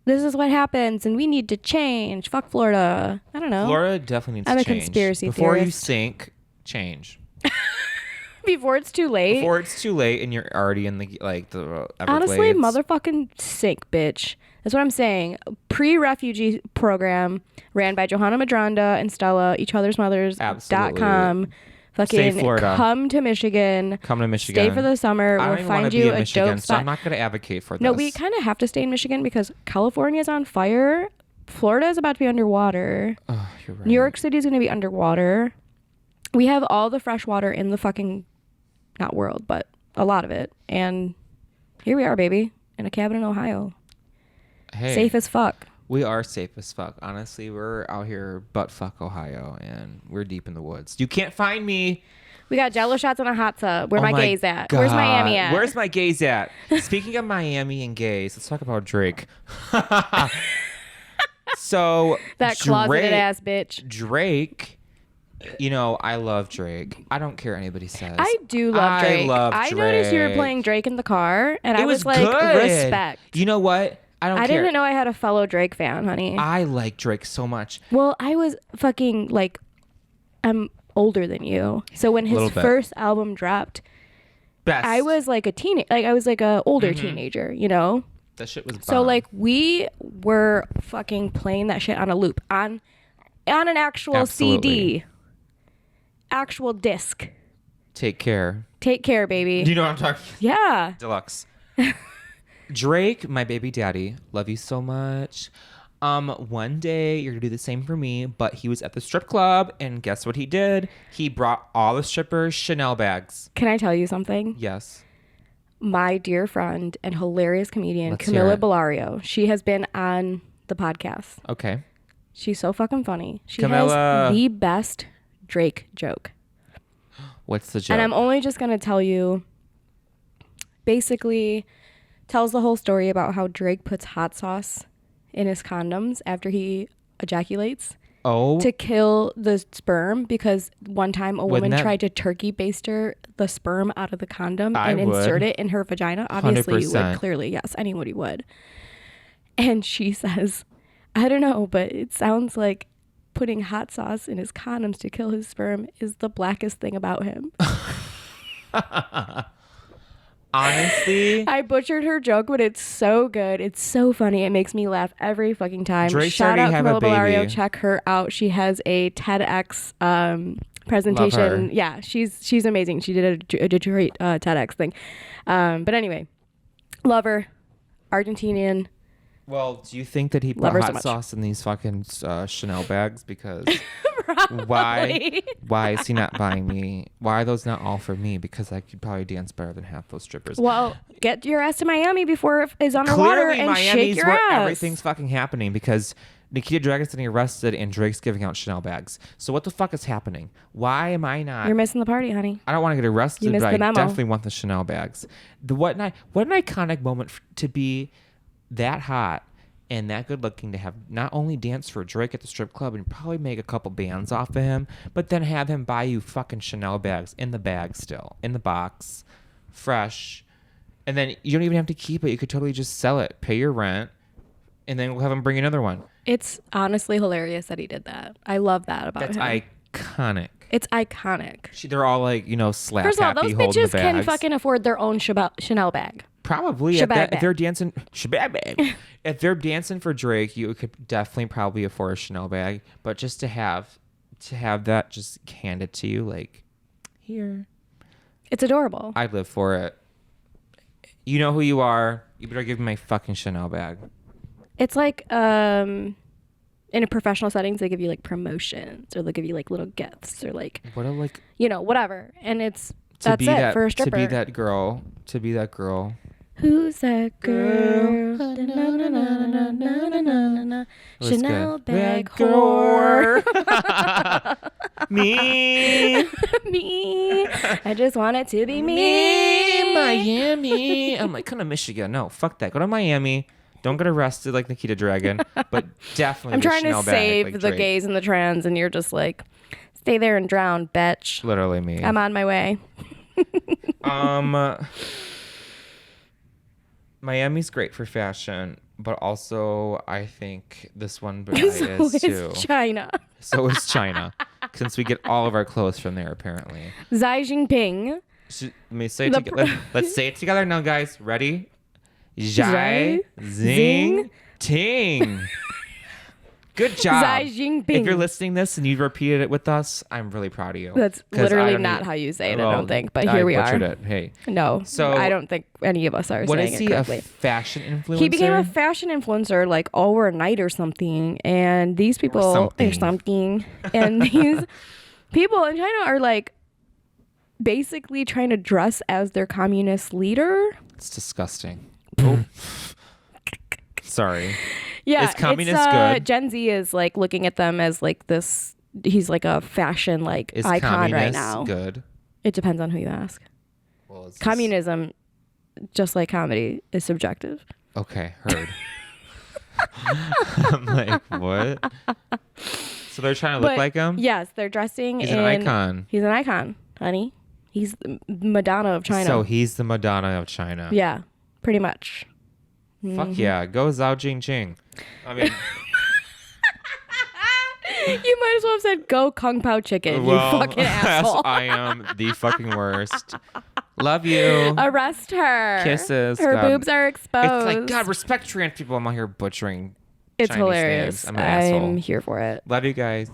this is what happens and we need to change. Fuck Florida. I don't know. Florida definitely needs to change. I'm a conspiracy Before theorist. you sink, change. Before it's too late. Before it's too late and you're already in the Everglades. Honestly, motherfucking sink, bitch. That's what I'm saying. Pre-refugee program ran by Johanna Madronda and Stella, eachother'smothers.com. Fucking come to Michigan. Come to Michigan. Stay for the summer. We'll find you a dope spot. So I'm not going to advocate for this. No, we kind of have to stay in Michigan because California is on fire. Florida is about to be underwater. Oh, you're right. New York City is going to be underwater. We have all the fresh water in the fucking, not world, but a lot of it. And here we are, baby, in a cabin in Ohio. Hey, safe as fuck. We are safe as fuck. Honestly, we're out here butt fuck Ohio, and we're deep in the woods. You can't find me. We got Jello shots and a hot tub. Where my gays at? God. Where's Miami at? Where's my gays at? Speaking of Miami and gays, let's talk about Drake. So that closeted ass bitch. Drake. You know, I love Drake. I don't care what anybody says. I do love Drake. I noticed you were playing Drake in the car, and I was like, good. Respect. You know what? I didn't know I had a fellow Drake fan, honey. I like Drake so much. Well, I was fucking like, I'm older than you. So when his first album dropped, I was like a teenager. Like I was like a older teenager, you know? That shit was bomb. So like we were fucking playing that shit on a loop on an actual CD. Actual disc. Take care. Take care, baby. Do you know what I'm talking? Yeah. Deluxe. Drake, my baby daddy, love you so much. One day you're gonna do the same for me, but he was at the strip club and guess what he did? He brought all the strippers Chanel bags. Can I tell you something? Yes. My dear friend and hilarious comedian, Camila Bellario, she has been on the podcast. Okay. She's so fucking funny. She has the best Drake joke. What's the joke? And I'm only just going to tell you, basically tells the whole story about how Drake puts hot sauce in his condoms after he ejaculates. Oh. To kill the sperm, because one time a woman tried to turkey baster the sperm out of the condom and insert it in her vagina. Obviously 100%. You would. Clearly, yes, anybody would. And she says, I don't know, but it sounds like putting hot sauce in his condoms to kill his sperm is the blackest thing about him. Honestly, I butchered her joke, but it's so good. It's so funny. It makes me laugh every fucking time. Shout out Camila Bellario. Check her out. She has a TEDx presentation. Yeah, she's amazing. She did a Detroit TEDx thing. But anyway, love her. Argentinian. Well, do you think that he put hot sauce in these fucking Chanel bags? Because why is he not buying me? Why are those not all for me? Because I could probably dance better than half those strippers. Well, get your ass to Miami before it is underwater and Miami's shake your ass. Everything's fucking happening because Nikita Dragon's getting arrested and Drake's giving out Chanel bags. So what the fuck is happening? Why am I not? You're missing the party, honey. I don't want to get arrested, but I definitely want the Chanel bags. What an iconic moment to be that hot and that good looking, to have not only dance for Drake at the strip club and probably make a couple bands off of him, but then have him buy you fucking Chanel bags in the bag still, in the box. fresh. And then you don't even have to keep it. You could totally just sell it, pay your rent, and then we'll have him bring another one. It's honestly hilarious that he did that. I love that about him. That's iconic. It's iconic. They're all like, slap First of all, happy, those holding the bitches can bags. fucking afford their own Chanel bag. Probably. If they're dancing, if they're dancing for Drake, you could definitely probably afford a Chanel bag. But just to have that just handed to you, like, here. It's adorable. I'd live for it. You know who you are. You better give me my fucking Chanel bag. It's like in a professional settings, they give you like promotions or they'll give you like little gifts or like whatever. And that's it for a stripper. To be that girl. Who's that girl? Chanel bag whore. Me. Me. I just want it to be me. Miami. I'm like, kind of Michigan. No, fuck that. Go to Miami. Don't get arrested like Nikita Dragon, but definitely. I'm trying Chanel to save bag, like the Drake. gays and the trans, and you're just like, stay there and drown, bitch. Literally me. I'm on my way. Miami's great for fashion, but also I think this one guy is too. China. So is China, since we get all of our clothes from there apparently. Xi Jinping. Let me say it together. Let's say it together now, guys. Ready? Xi Zing Ting. Good job. Xi Jinping. If you're listening to this and you've repeated it with us, I'm really proud of you. That's literally not how you say it, I don't think. But here we are. I butchered it. Hey. No, so I don't think any of us are what saying is it correctly. A fashion influencer? He became a fashion influencer like overnight or something. And these people or something. And these people in China are like basically trying to dress as their communist leader. It's disgusting. Oh. Sorry. Yeah, is communist good? Gen Z is like looking at them as like this. He's like a fashion like icon right now. Good. It depends on who you ask. Well, communism, just like comedy, is subjective. Okay, heard. I'm like, what? So they're trying to look like him? Yes, they're dressing. He's an icon. He's an icon, honey. He's the Madonna of China. So he's the Madonna of China. Yeah, pretty much. Fuck yeah, go Zhao Jingjing. I mean, you might as well have said go Kung Pao Chicken, well, you fucking asshole. I am the fucking worst. Love you. Arrest her. Kisses. Her boobs are exposed. It's like, God, respect trans people. I'm out here butchering It's Chinese hilarious. names. I'm an asshole. I'm here for it. Love you guys.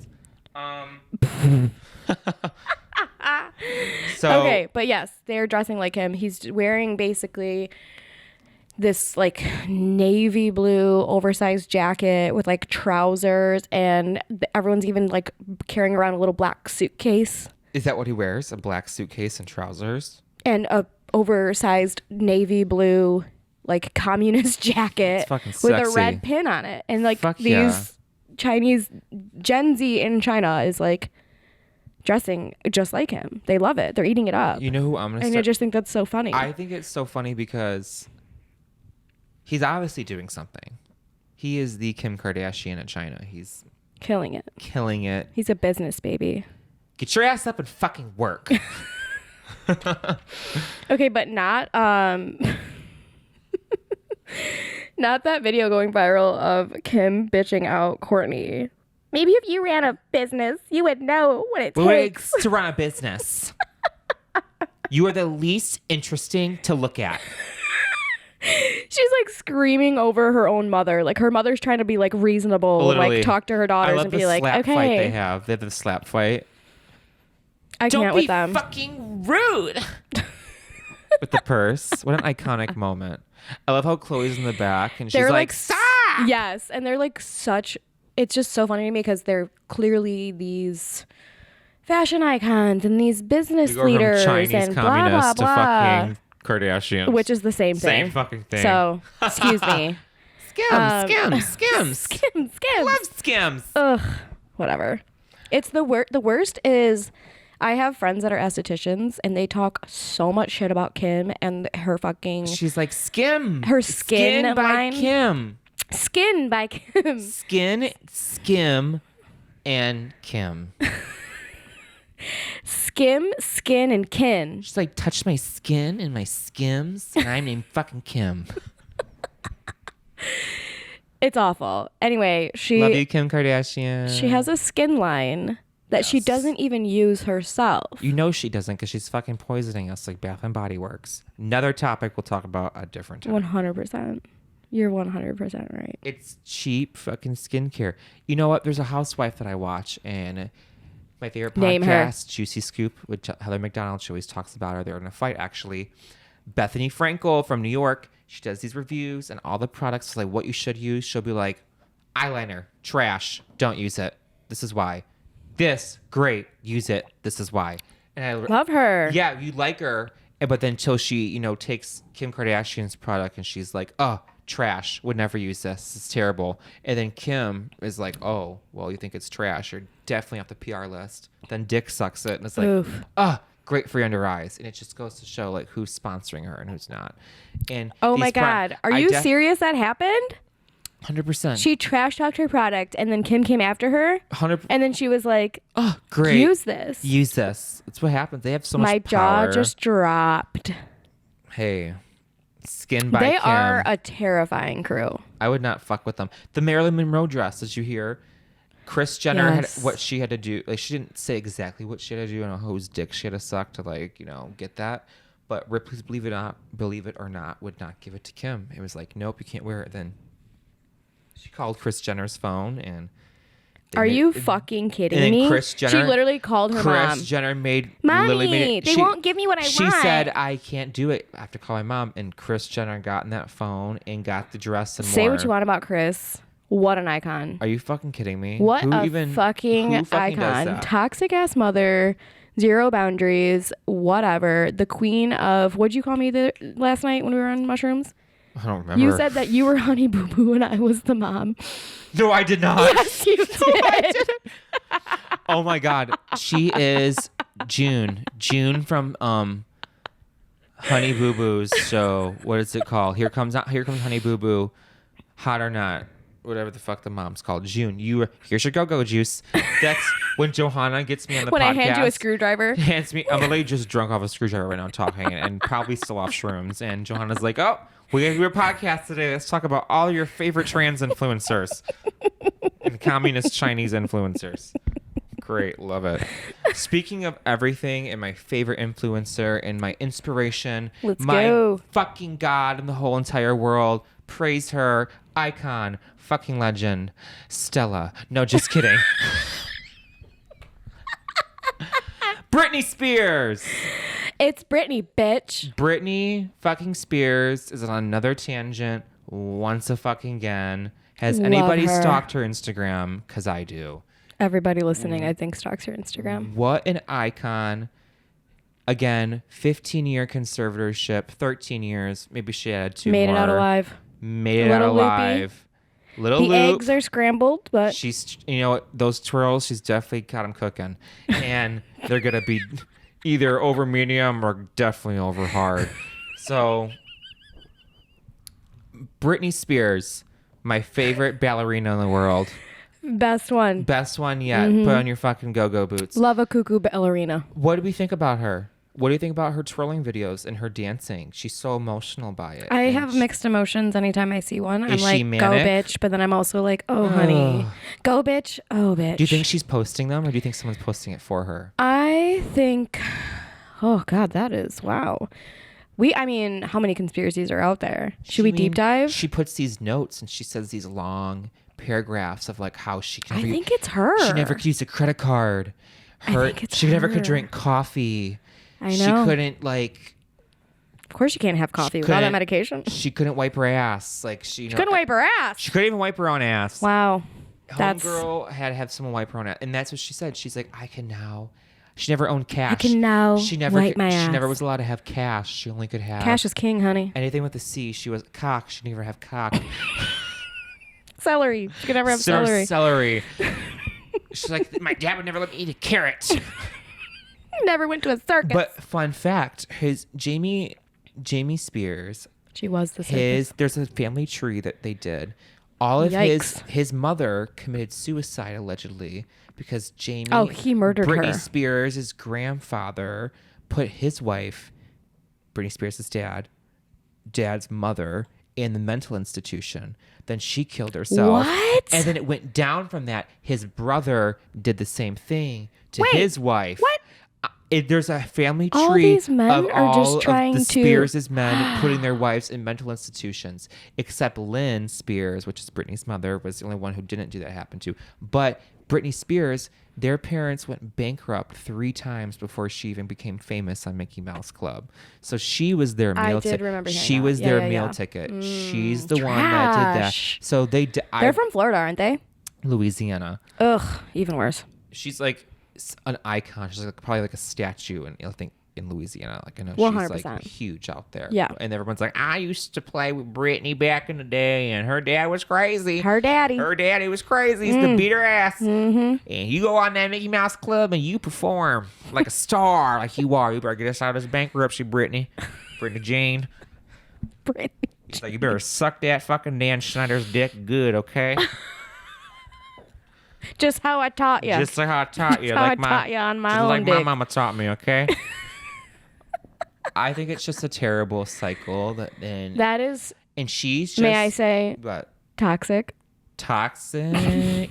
Okay, but yes, they're dressing like him. He's wearing basically this like navy blue oversized jacket with like trousers, and everyone's even like carrying around a little black suitcase. Is that what he wears? A black suitcase and trousers? And a oversized navy blue like communist jacket with a red pin on it. And like these Chinese Gen Z in China is like dressing just like him. They love it. They're eating it up. You know who I'm gonna And I just think that's so funny. I think it's so funny because he's obviously doing something. He is the Kim Kardashian of China. He's killing it. Killing it. He's a business baby. Get your ass up and fucking work. Okay, but not not that video going viral of Kim bitching out Kourtney. Maybe if you ran a business, you would know what it takes to run a business. You are the least interesting to look at. She's like screaming over her own mother. Like her mother's trying to be like reasonable, literally. like talk to her daughters and be like, okay. Fight they have the slap fight. I can't with them. Don't be fucking rude. With the purse. What an iconic moment. I love how Chloe's in the back and she's like, stop! Yes, and they're like such... It's just so funny to me because they're clearly these fashion icons and these business leaders and blah, blah, blah. To fucking Kardashians. Which is the same thing. Same fucking thing. So, excuse me. Skims. Love Skims. Ugh, whatever. It's the worst is... I have friends that are estheticians and they talk so much shit about Kim and her fucking... She's like, Skim. Her skin line. By Kim. Skin by Kim. Skin, Skim, and Kim. Skim, skin, and kin. She's like, touch my skin and my skims, and I'm named fucking Kim. It's awful. Anyway, Love you, Kim Kardashian. She has a skin line that she doesn't even use herself. You know she doesn't because she's fucking poisoning us like Bath and Body Works. Another topic we'll talk about a different time. 100%. You're 100% right. It's cheap fucking skincare. You know what? There's a housewife that I watch, and my favorite Name her. podcast, Juicy Scoop, with Heather McDonald. She always talks about her. They're in a fight, actually. Bethany Frankel from New York. She does these reviews and all the products, like what you should use. She'll be like, eyeliner, trash, don't use it. This is why. This, great, use it. This is why. And I love her. Yeah, you like her. But then until she, takes Kim Kardashian's product and she's like, oh, trash, would never use this. It's terrible. And then Kim is like, oh, well, you think it's trash. You're definitely off the PR list. Then Dick sucks it and it's like, oh, great for your under eyes. And it just goes to show like who's sponsoring her and who's not. And oh my God. Are you serious that happened? 100%. She trash talked her product and then Kim came after her. 100%. And then she was like, oh, great. Use this. Use this. That's what happens. They have so much power. My jaw just dropped. Hey, Skin by They Kim. are a terrifying crew. I would not fuck with them. The Marilyn Monroe dress, did you hear? Kris Jenner had what she had to do. Like, she didn't say exactly what she had to do and whose dick she had to suck to get that. But Ripley's Believe It or Not would not give it to Kim. It was like, nope, you can't wear it. Then she called Kris Jenner's phone and are you fucking kidding me? Kris Jenner, she literally called her mom. Kris Jenner Mommy, they won't give me what I want. She said, I can't do it. I have to call my mom. And Kris Jenner got in that phone and got the dress and Say more. what you want about Kris. What an icon. Are you fucking kidding me? What fucking icon. Toxic ass mother. Zero boundaries. Whatever. The queen of, what'd you call me last night when we were on mushrooms? I don't remember. You said that you were Honey Boo Boo and I was the mom. No, I did not. Yes, you did. No, I didn't. Oh my God. She is June. June from Honey Boo Boo's show. What is it called? Here comes Honey Boo Boo. Hot or Not. Whatever the fuck the mom's called. June. Here's your go-go juice. That's when Johanna gets me on the podcast. When I hand you a screwdriver. Hands me. I'm literally just drunk off a screwdriver right now talking and probably still off shrooms. And Johanna's like, oh, we're going to do a podcast today. Let's talk about all your favorite trans influencers and communist Chinese influencers. Great. Love it. Speaking of everything and my favorite influencer and my inspiration, my fucking God in the whole entire world, praise her, icon, fucking legend, Stella. No, just kidding. Britney Spears. It's Britney, bitch. Britney fucking Spears is on another tangent once a fucking again. Has anybody stalked her Instagram? Because I do. Everybody listening, I think, stalks her Instagram. What an icon. Again, 15-year conservatorship, 13 years. Maybe she had 2 more. Made it out alive. Made it out alive. Little the eggs are scrambled, but she's, those twirls, she's definitely got them cooking. And they're going to be either over medium or definitely over hard. So, Britney Spears, my favorite ballerina in the world. Best one yet. Mm-hmm. Put on your fucking go-go boots. Love a cuckoo ballerina. What do we think about her? What do you think about her twirling videos and her dancing? She's so emotional by it. I have mixed emotions anytime I see one. I'm like, manic? go bitch, but then I'm also like, oh honey. Go bitch, oh bitch. Do you think she's posting them or do you think someone's posting it for her? I think, oh God, that is, wow. How many conspiracies are out there? Should we deep dive? She puts these notes and she says these long paragraphs of like how she can. I think it's her. She never could use a credit card. She never could drink coffee. I know. She couldn't Of course, you can't have coffee without that medication. She couldn't wipe her ass. She couldn't wipe her ass. She couldn't even wipe her own ass. Wow. Homegirl had to have someone wipe her own ass, and that's what she said. She's like, I can now. She never owned cash. I can now wipe my ass. She never was allowed to have cash. She only could have cash is king, honey. Anything with a C. She was cock. She never have cock. Celery. She could never have celery. Celery. She's like, my dad would never let me eat a carrot. Never went to a circus. But fun fact, Jamie Spears. She was the circus. There's a family tree that they did. all of Yikes. his mother committed suicide allegedly because Jamie. Oh, he murdered Britney her. Spears' grandfather put his wife, Britney Spears' dad's mother, in the mental institution. Then she killed herself. What? And then it went down from that. His brother did the same thing to his wife. What? There's a family tree All these men of are all just of trying the to- Spears' men putting their wives in mental institutions, except Lynn Spears, which is Britney's mother, was the only one who didn't do that happen to. But Britney Spears, their parents went bankrupt 3 times before she even became famous on Mickey Mouse Club. So she was their meal ticket. I did remember hearing She that. was Yeah, their yeah, meal yeah. ticket. She's the one that did that. Trash. So They're from Florida, aren't they? Louisiana. Ugh, even worse. She's like an icon. She's like probably like a statue, and I think in Louisiana, like I know 100%. she's like huge out there. Yeah. And everyone's like, I used to play with Britney back in the day, and her dad was crazy. Her daddy. Her daddy was crazy. He used to beat her ass. And you go on that Mickey Mouse Club and you perform like a star, like you are. You better get us out of this bankruptcy, Britney. Britney Jane. Britney. She's like, you better suck that fucking Dan Schneider's dick good, okay? Just how I taught you. Just like how I taught you. Just how like I taught you on my just own like my dick. mama taught me, okay? I think it's just a terrible cycle that then That is, and she's just may I say, what? toxic. Toxic.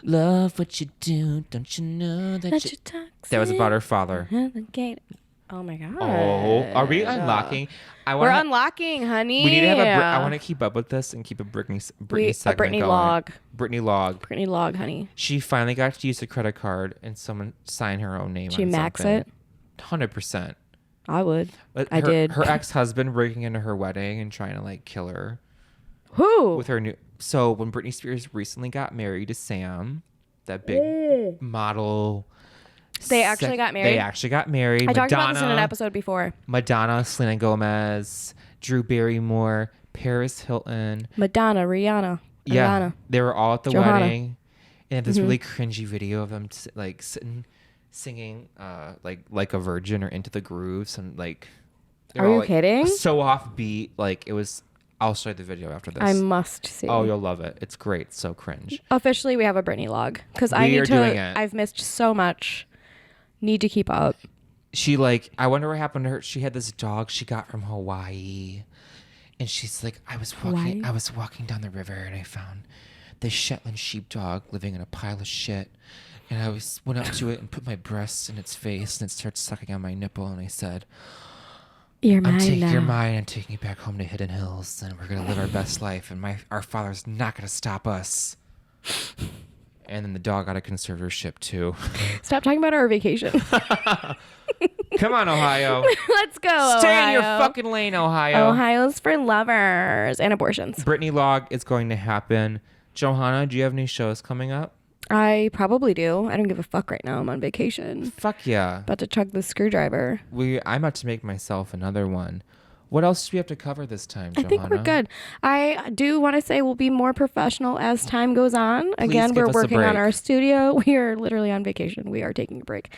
Love what you do, don't you know that you toxic. That was about her father. Oh my god. Oh, are we unlocking? We're unlocking, honey. We need to have I want to keep up with this and keep a Britney segment Britney going. log. Britney log. Britney log, honey. She finally got to use a credit card and someone signed her own name. She on max something. it? 100%. I would. But I did. Her ex-husband breaking into her wedding and trying to like kill her Who? with her new. So when Britney Spears recently got married to Sam, that big model. They actually got married? They actually got married. I talked about this in an episode before. Madonna, Selena Gomez, Drew Barrymore, Paris Hilton. Madonna, Rihanna. Yeah, Rihanna. they were all at the Johanna. wedding, and this really cringy video of them like singing like a virgin or Into the Grooves, and like they're Are all, you like, kidding? so offbeat. Like it was. I'll show you the video after this. I must see. Oh, you'll love it. It's great. It's so cringe. Officially, we have a Britney log because I We need are to. doing it. I've missed so much. Need to keep up. She like, I wonder what happened to her. She had this dog she got from Hawaii, and she's like, I was walking down the river and I found this Shetland sheepdog living in a pile of shit, and I went up to it and put my breasts in its face, and it started sucking on my nipple, and I said, You're mine now. You're mine. I'm taking you back home to Hidden Hills, and we're gonna live our best life, and our father's not gonna stop us. And then the dog got a conservatorship too. Stop talking about our vacation. Come on, Ohio. Let's go. Stay Ohio. in your fucking lane, Ohio. Ohio's for lovers and abortions. Britney log is going to happen. Johanna, do you have any shows coming up? I probably do. I don't give a fuck right now. I'm on vacation. Fuck yeah. About to chug the screwdriver. I'm about to make myself another one. What else do we have to cover this time, I Johanna? think we're good. I do want to say we'll be more professional as time goes on. Again, give we're us a working on break. our studio. We are literally on vacation. We are taking a break.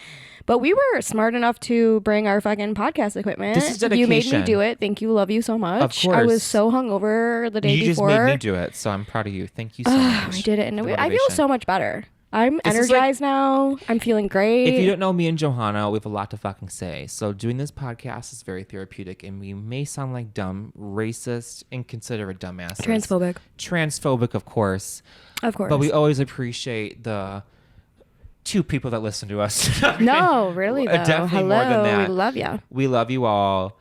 But we were smart enough to bring our fucking podcast equipment. This is You made me dedication. do it. Thank you. Love you so much. Of course. I was so hungover the day You just before. made me do it, so I'm proud of you. Thank you so much. I did it. And for the I feel motivation. so much better. I'm This is like- energized now. I'm feeling great. If you don't know me and Johanna, we have a lot to fucking say. So doing this podcast is very therapeutic, and we may sound like dumb, racist, inconsiderate dumbasses. Transphobic, of course. Of course. But we always appreciate the 2 people that listen to us. No, really though. Definitely Hello. more than that. We love ya. We love you all.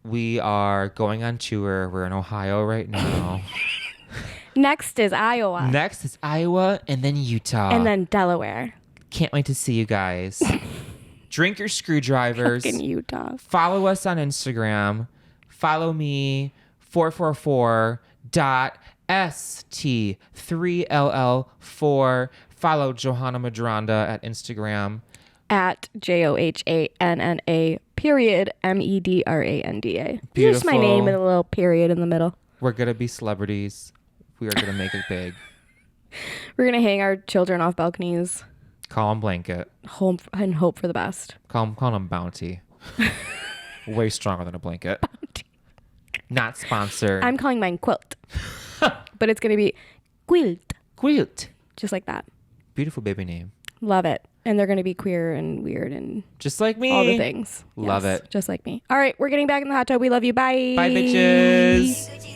We are going on tour. We're in Ohio right now. Next is Iowa. Next is Iowa and then Utah. And then Delaware. Can't wait to see you guys. Drink your screwdrivers. Fucking Utah. Follow us on Instagram. Follow me 444.st3ll4. Follow Johanna Madranda at Instagram. At JOHANNA period MEDRANDA. Just my Beautiful. name and a little period in the middle. We're gonna be celebrities. We are gonna make it big. We're gonna hang our children off balconies, Call 'em blanket. hope and hope for the best. Call 'em bounty. Way stronger than a blanket. Not sponsored. I'm calling mine quilt. but it's going to be Quilt. Quilt. Just like that. Beautiful baby name. Love it. And they're going to be queer and weird and just like me. All the things. Love it. Just like me. All right, we're getting back in the hot tub. We love you. Bye. Bye, bitches.